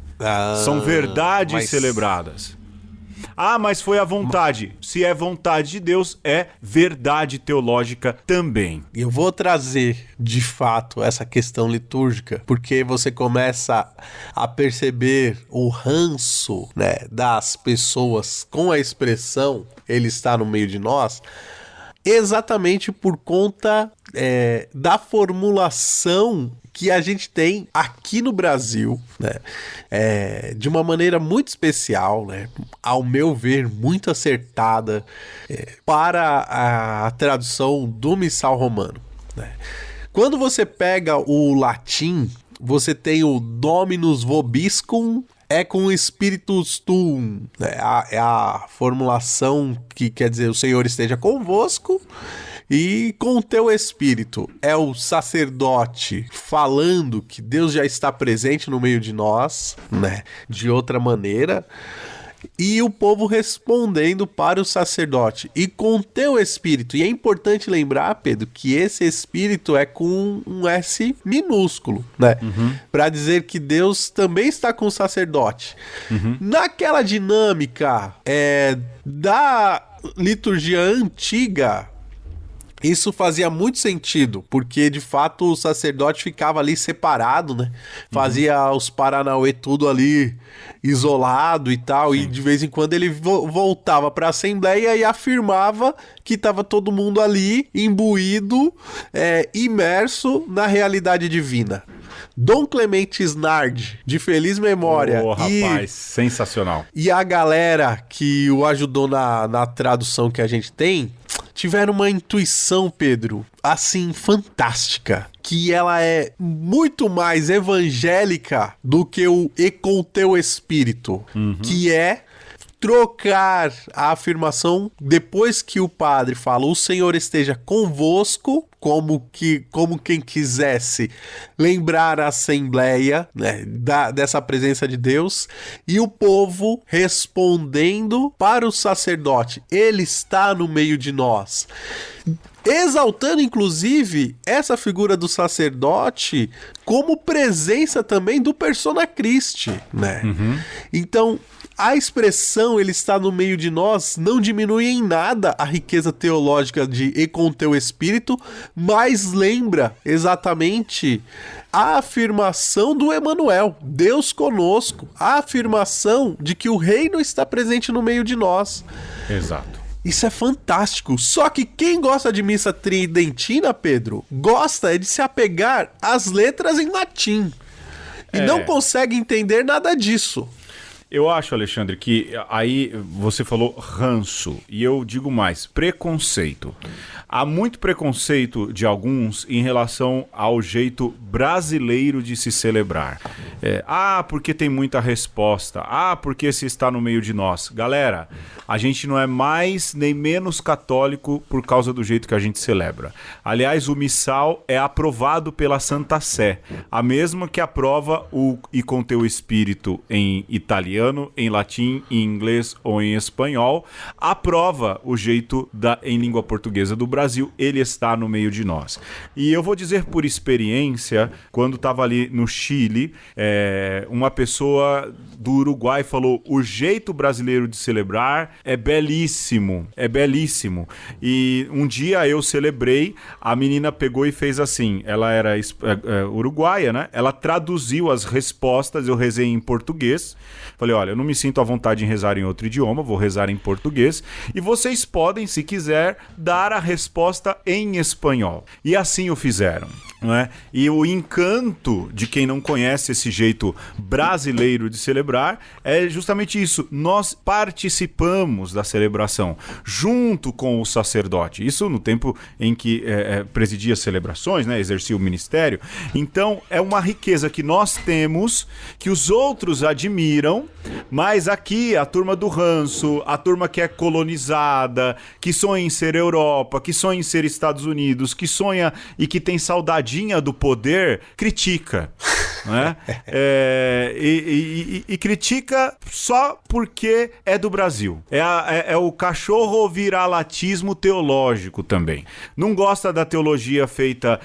São verdades celebradas. Mas foi a vontade. Se é vontade de Deus, é verdade teológica também. Eu vou trazer, de fato, essa questão litúrgica, porque você começa a perceber o ranço, né, das pessoas com a expressão Ele está no meio de nós, exatamente por conta da formulação que a gente tem aqui no Brasil, né? De uma maneira muito especial, né? Ao meu ver, muito acertada, para a tradução do Missal Romano, né? Quando você pega o latim, você tem o Dominus vobiscum cum spiritus tuum, né? É a formulação que quer dizer o Senhor esteja convosco e com o teu espírito. É o sacerdote falando que Deus já está presente no meio de nós, né? De outra maneira. E o povo respondendo para o sacerdote. E com o teu espírito. E é importante lembrar, Pedro, que esse espírito é com um S minúsculo, né? Para dizer que Deus também está com o sacerdote. Naquela dinâmica da liturgia antiga, Isso fazia muito sentido, porque de fato o sacerdote ficava ali separado, né? Fazia os paranauê tudo ali isolado e tal, e de vez em quando ele voltava para a Assembleia e afirmava que estava todo mundo ali imbuído, imerso na realidade divina. Dom Clemente Snard, de feliz memória. Rapaz, sensacional. E a galera que o ajudou na tradução que a gente tem, tiveram uma intuição, Pedro, assim, fantástica, que ela é muito mais evangélica do que o "e com teu espírito", que é trocar a afirmação depois que o padre fala "o Senhor esteja convosco", como quem quisesse lembrar a Assembleia, né, dessa presença de Deus, e o povo respondendo para o sacerdote: ele está no meio de nós. Exaltando, inclusive, essa figura do sacerdote como presença também do persona Christi, né? Então, a expressão "ele está no meio de nós" não diminui em nada a riqueza teológica de "e com teu espírito", mas lembra exatamente a afirmação do Emanuel, Deus conosco, a afirmação de que o reino está presente no meio de nós. Exato. Isso é fantástico. Só que quem gosta de missa tridentina, Pedro, gosta de se apegar às letras em latim. E não consegue entender nada disso. Eu acho, Alexandre, que aí você falou ranço, e eu digo mais, preconceito. Há muito preconceito de alguns em relação ao jeito brasileiro de se celebrar. Porque tem muita resposta. Porque se está no meio de nós. Galera, a gente não é mais nem menos católico por causa do jeito que a gente celebra. Aliás, o missal é aprovado pela Santa Sé, a mesma que aprova o "e com teu espírito" em italiano, em latim, em inglês ou em espanhol, aprova o jeito em língua portuguesa do Brasil. Ele está no meio de nós. E eu vou dizer por experiência, quando estava ali no Chile, uma pessoa do Uruguai falou: o jeito brasileiro de celebrar é belíssimo, é belíssimo. E um dia eu celebrei, a menina pegou e fez assim, ela era uruguaia, né? Ela traduziu as respostas, eu rezei em português. Falei: olha, eu não me sinto à vontade em rezar em outro idioma, vou rezar em português. E vocês podem, se quiser, dar a resposta em espanhol. E assim o fizeram. Não é? E o encanto de quem não conhece esse jeito brasileiro de celebrar é justamente isso. Nós participamos da celebração junto com o sacerdote. Isso no tempo em que presidia celebrações, né? Exercia o ministério. Então é uma riqueza que nós temos, que os outros admiram, mas aqui a turma do ranço, a turma que é colonizada, que sonha em ser Europa, que sonha em ser Estados Unidos, que sonha e que tem saudade do poder, critica, né? E critica só porque é do Brasil. É o cachorro viralatismo teológico também. Não gosta da teologia feita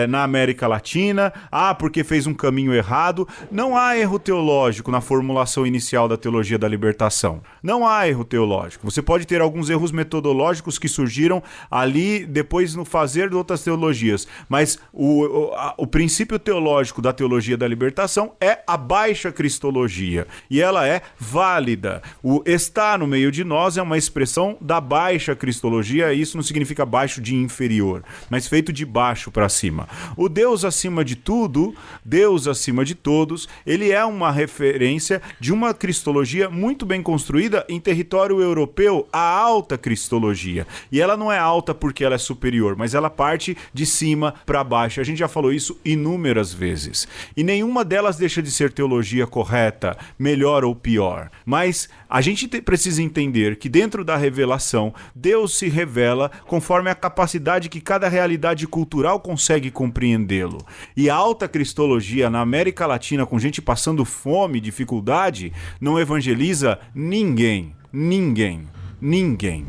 na América Latina, porque fez um caminho errado. Não há erro teológico na formulação inicial da teologia da libertação. Não há erro teológico. Você pode ter alguns erros metodológicos que surgiram ali depois no fazer de outras teologias, mas o princípio teológico da teologia da libertação é a baixa cristologia, e ela é válida. O "está no meio de nós" é uma expressão da baixa cristologia, e isso não significa baixo de inferior, mas feito de baixo para cima. O Deus acima de tudo, Deus acima de todos, ele é uma referência de uma cristologia muito bem construída em território europeu, a alta cristologia. E ela não é alta porque ela é superior, mas ela parte de cima para baixo. A gente já falou isso inúmeras vezes. E nenhuma delas deixa de ser teologia correta, melhor ou pior. Mas a gente precisa entender que dentro da revelação, Deus se revela conforme a capacidade que cada realidade cultural consegue compreendê-lo. E a alta cristologia na América Latina, com gente passando fome, dificuldade, não evangeliza ninguém. Ninguém. Ninguém.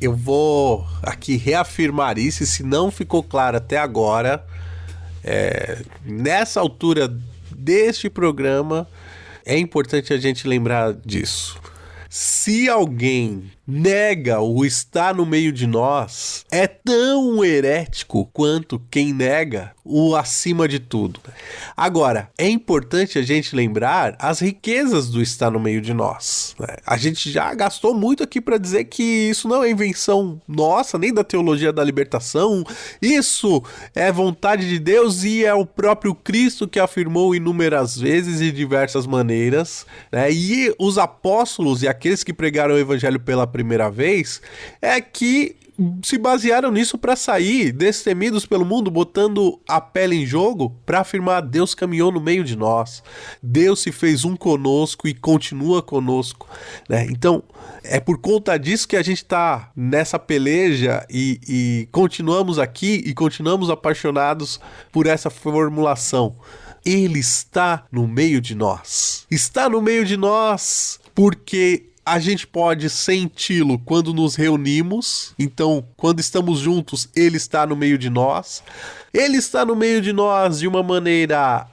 Eu vou aqui reafirmar isso, e se não ficou claro até agora, nessa altura deste programa, é importante a gente lembrar disso. Se alguém nega o estar no meio de nós, é tão herético quanto quem nega o acima de tudo. Agora, é importante a gente lembrar as riquezas do estar no meio de nós, né? A gente já gastou muito aqui para dizer que isso não é invenção nossa, nem da teologia da libertação. Isso é vontade de Deus e é o próprio Cristo que afirmou inúmeras vezes e de diversas maneiras, né? E os apóstolos e aqueles que pregaram o evangelho pela primeira vez é que se basearam nisso para sair destemidos pelo mundo, botando a pele em jogo para afirmar: Deus caminhou no meio de nós, Deus se fez um conosco e continua conosco, né? Então é por conta disso que a gente está nessa peleja e continuamos aqui e continuamos apaixonados por essa formulação. Ele está no meio de nós. Está no meio de nós porque a gente pode senti-lo quando nos reunimos. Então, quando estamos juntos, ele está no meio de nós. Ele está no meio de nós de uma maneira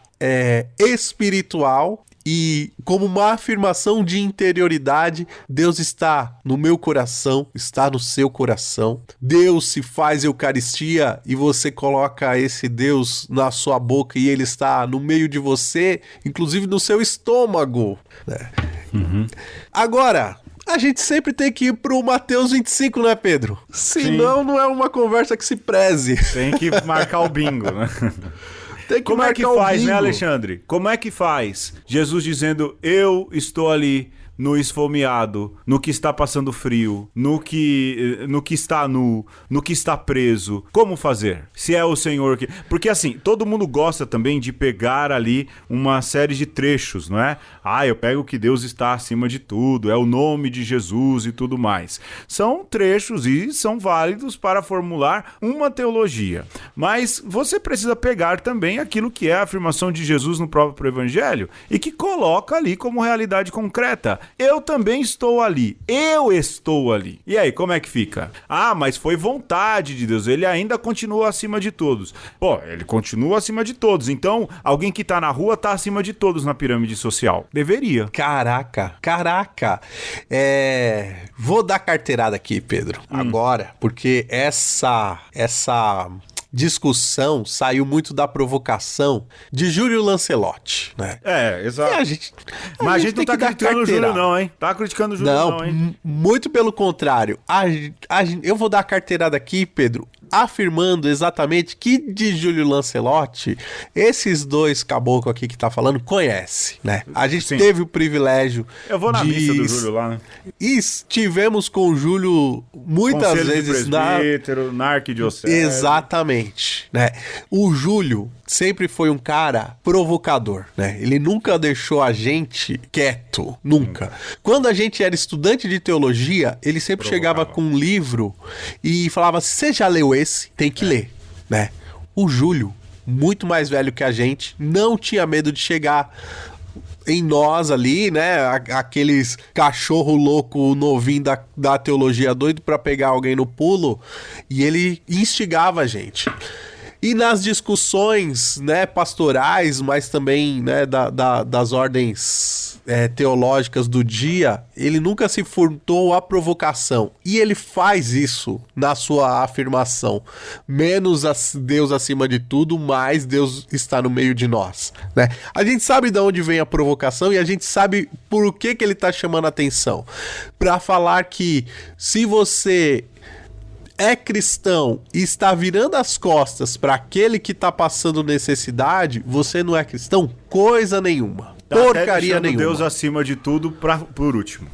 espiritual. E como uma afirmação de interioridade, Deus está no meu coração, está no seu coração. Deus se faz Eucaristia e você coloca esse Deus na sua boca e ele está no meio de você, inclusive no seu estômago, né? Agora, a gente sempre tem que ir pro Mateus 25, né, Pedro? Senão não é uma conversa que se preze. Tem que marcar o bingo, né? Como é que faz, né, Alexandre? Como é que faz? Jesus dizendo: eu estou ali no esfomeado, no que está passando frio, no que está nu, no que está preso. Como fazer? Se é o Senhor que... Porque assim, todo mundo gosta também de pegar ali uma série de trechos, não é? Eu pego que Deus está acima de tudo, é o nome de Jesus e tudo mais. São trechos e são válidos para formular uma teologia. Mas você precisa pegar também aquilo que é a afirmação de Jesus no próprio Evangelho e que coloca ali como realidade concreta. Eu também estou ali. Eu estou ali. E aí, como é que fica? Mas foi vontade de Deus. Ele ainda continua acima de todos. Ele continua acima de todos. Então, alguém que tá na rua tá acima de todos na pirâmide social. Deveria. Caraca. Vou dar carteirada aqui, Pedro. Agora, porque essa discussão saiu muito da provocação de Júlio Lancelotti, né? Exato. Mas a gente não tá criticando o Júlio não, hein? Tá criticando o Júlio não, hein? Muito pelo contrário. Eu vou dar a carteirada aqui, Pedro, afirmando exatamente que de Júlio Lancelotti, esses dois caboclos aqui que tá falando, conhece, né? A gente teve o privilégio Eu vou na missa do Júlio lá, né? E estivemos com o Júlio muitas Conselho vezes de presbítero, na arquidiocese. Exatamente, né? O Júlio sempre foi um cara provocador, né? Ele nunca deixou a gente quieto, nunca. Quando a gente era estudante de teologia, ele sempre chegava com um livro e falava: você já leu esse? Tem que ler, né? O Júlio, muito mais velho que a gente, não tinha medo de chegar em nós ali, né? Aqueles cachorro louco novinho da teologia doido pra pegar alguém no pulo, e ele instigava a gente. E nas discussões, né, pastorais, mas também, né, das ordens teológicas do dia, ele nunca se furtou à provocação. E ele faz isso na sua afirmação. Menos Deus acima de tudo, mais Deus está no meio de nós, né? A gente sabe de onde vem a provocação e a gente sabe por que ele está chamando a atenção. Para falar que se você é cristão e está virando as costas para aquele que está passando necessidade, você não é cristão coisa nenhuma. Porcaria nenhuma. Deus acima de tudo por último.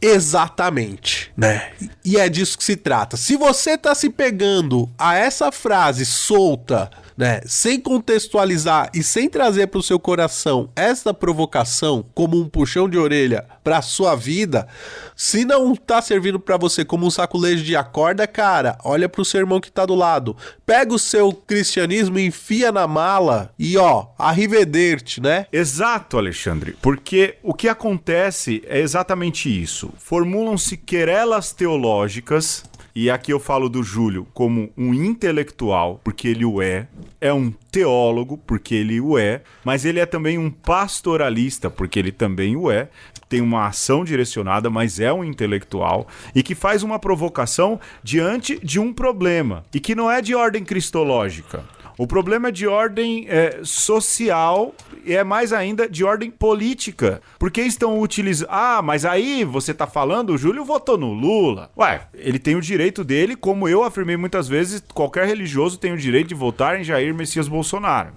Exatamente, né? E é disso que se trata. Se você tá se pegando a essa frase solta, né, sem contextualizar e sem trazer para o seu coração essa provocação como um puxão de orelha para sua vida, se não tá servindo para você como um saculejo de acorda, cara, olha pro seu irmão que tá do lado, pega o seu cristianismo e enfia na mala e arrivederci, né? Exato, Alexandre, porque o que acontece é exatamente isso. Formulam-se querelas teológicas e aqui eu falo do Júlio como um intelectual, porque ele o é um teólogo, porque ele o é, mas ele é também um pastoralista, porque ele também o é, tem uma ação direcionada, mas é um intelectual, e que faz uma provocação diante de um problema, e que não é de ordem cristológica. O problema é de ordem social e é mais ainda de ordem política. Porque estão utilizando... Ah, mas aí você tá falando, o Júlio votou no Lula. Ué, ele tem o direito dele, como eu afirmei muitas vezes, qualquer religioso tem o direito de votar em Jair Messias Bolsonaro.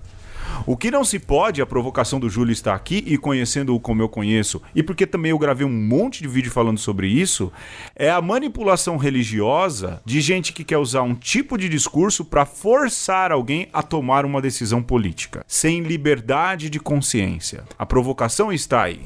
O que não se pode, a provocação do Júlio está aqui, e conhecendo-o como eu conheço, e porque também eu gravei um monte de vídeo falando sobre isso, é a manipulação religiosa de gente que quer usar um tipo de discurso para forçar alguém a tomar uma decisão política, sem liberdade de consciência. A provocação está aí.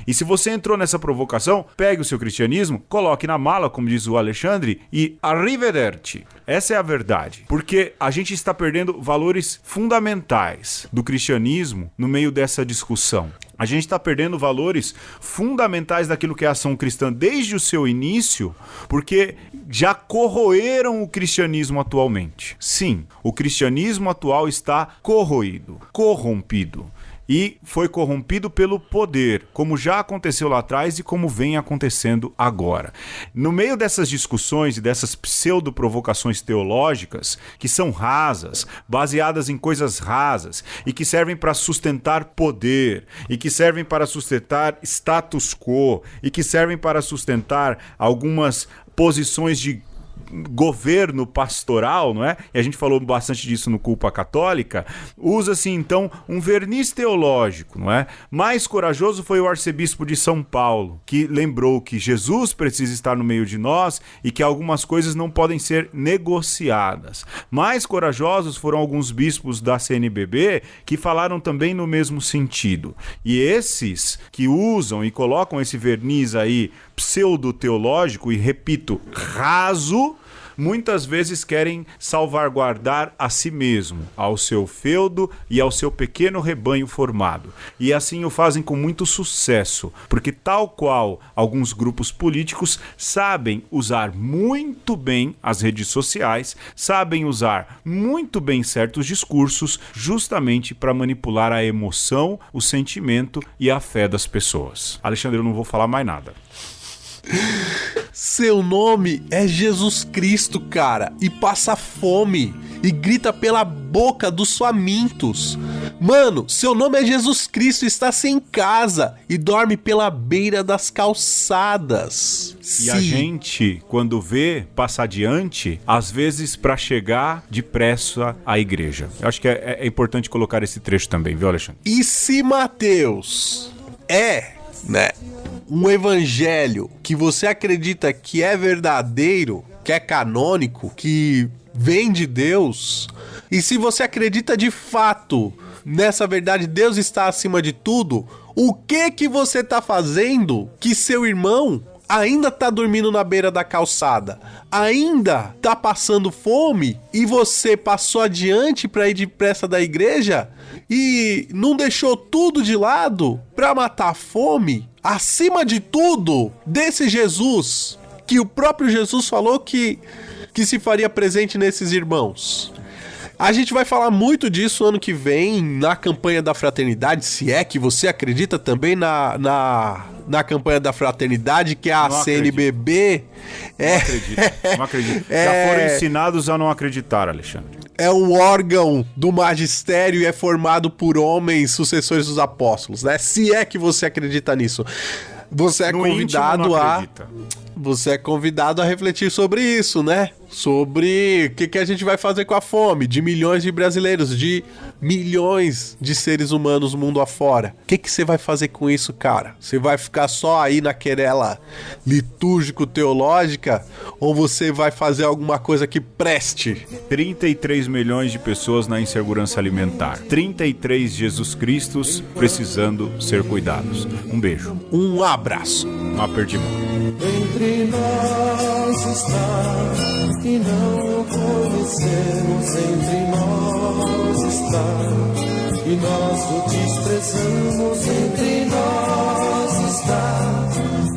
E se você entrou nessa provocação, pegue o seu cristianismo, coloque na mala, como diz o Alexandre, e arrivederci. Essa é a verdade. Porque a gente está perdendo valores fundamentais do cristianismo no meio dessa discussão. A gente está perdendo valores fundamentais daquilo que é a ação cristã desde o seu início, porque já corroeram o cristianismo atualmente. Sim, o cristianismo atual está corroído, corrompido. E foi corrompido pelo poder, como já aconteceu lá atrás e como vem acontecendo agora. No meio dessas discussões e dessas pseudo-provocações teológicas, que são rasas, baseadas em coisas rasas, e que servem para sustentar poder, e que servem para sustentar status quo, e que servem para sustentar algumas posições de governo pastoral, não é? E a gente falou bastante disso no Culpa Católica. Usa-se então um verniz teológico, não é? Mais corajoso foi o arcebispo de São Paulo, que lembrou que Jesus precisa estar no meio de nós e que algumas coisas não podem ser negociadas. Mais corajosos foram alguns bispos da CNBB que falaram também no mesmo sentido. E esses que usam e colocam esse verniz aí pseudo-teológico e, repito, raso, muitas vezes querem salvaguardar a si mesmo, ao seu feudo e ao seu pequeno rebanho formado. E assim o fazem com muito sucesso, porque tal qual alguns grupos políticos sabem usar muito bem as redes sociais, sabem usar muito bem certos discursos justamente para manipular a emoção, o sentimento e a fé das pessoas. Alexandre, eu não vou falar mais nada. Seu nome é Jesus Cristo, cara, e passa fome e grita pela boca dos famintos. Mano, seu nome é Jesus Cristo, está sem casa e dorme pela beira das calçadas. E Sim. a gente, quando vê, passa adiante, às vezes para chegar depressa à igreja. Eu acho que é importante colocar esse trecho também, viu, Alexandre? E se Mateus um evangelho que você acredita que é verdadeiro, que é canônico, que vem de Deus, e se você acredita de fato nessa verdade, Deus está acima de tudo, o que você está fazendo que seu irmão ainda tá dormindo na beira da calçada, ainda tá passando fome, e você passou adiante para ir depressa da igreja e não deixou tudo de lado para matar a fome? Acima de tudo, desse Jesus, que o próprio Jesus falou que se faria presente nesses irmãos. A gente vai falar muito disso ano que vem na campanha da fraternidade, se é que você acredita também na campanha da fraternidade, que é a CNBB. Não acredito. Já foram ensinados a não acreditar, Alexandre. É um órgão do magistério e é formado por homens sucessores dos apóstolos, né? Se é que você acredita nisso. Você é convidado Você é convidado a refletir sobre isso, né? Sobre o que a gente vai fazer com a fome de milhões de brasileiros, de milhões de seres humanos mundo afora. O que você vai fazer com isso, cara? Você vai ficar só aí na querela litúrgico-teológica? Ou você vai fazer alguma coisa que preste? 33 milhões de pessoas na insegurança alimentar. 33 Jesus Cristos precisando ser cuidados. Um beijo. Um abraço. Um aperto de mão. Entre nós está, e não o conhecemos. Entre nós está, e nós o desprezamos. Entre nós está,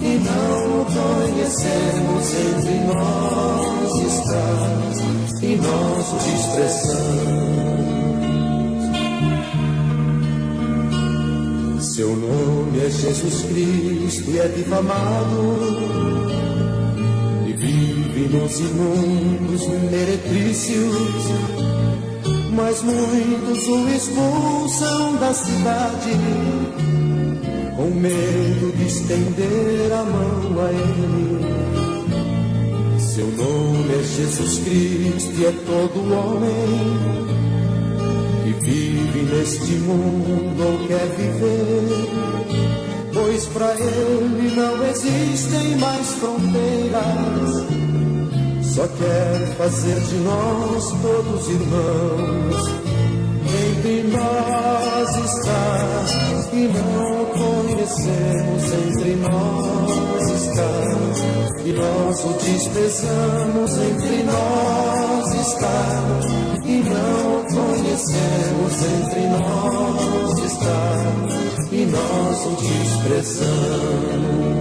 e não o conhecemos. Entre nós está e nós o desprezamos. Seu nome é Jesus Cristo e é difamado, e vive nos imundos meretrícios, mas muitos o expulsam da cidade, com medo de estender a mão a ele. Seu nome é Jesus Cristo e é todo homem que vive neste mundo ou quer viver, pois para ele não existem mais fronteiras, só quer fazer de nós todos irmãos. Entre nós está e não conhecemos, entre nós está e nós o desprezamos, entre nós está e não conhecemos, entre nós está e nós o desprezamos.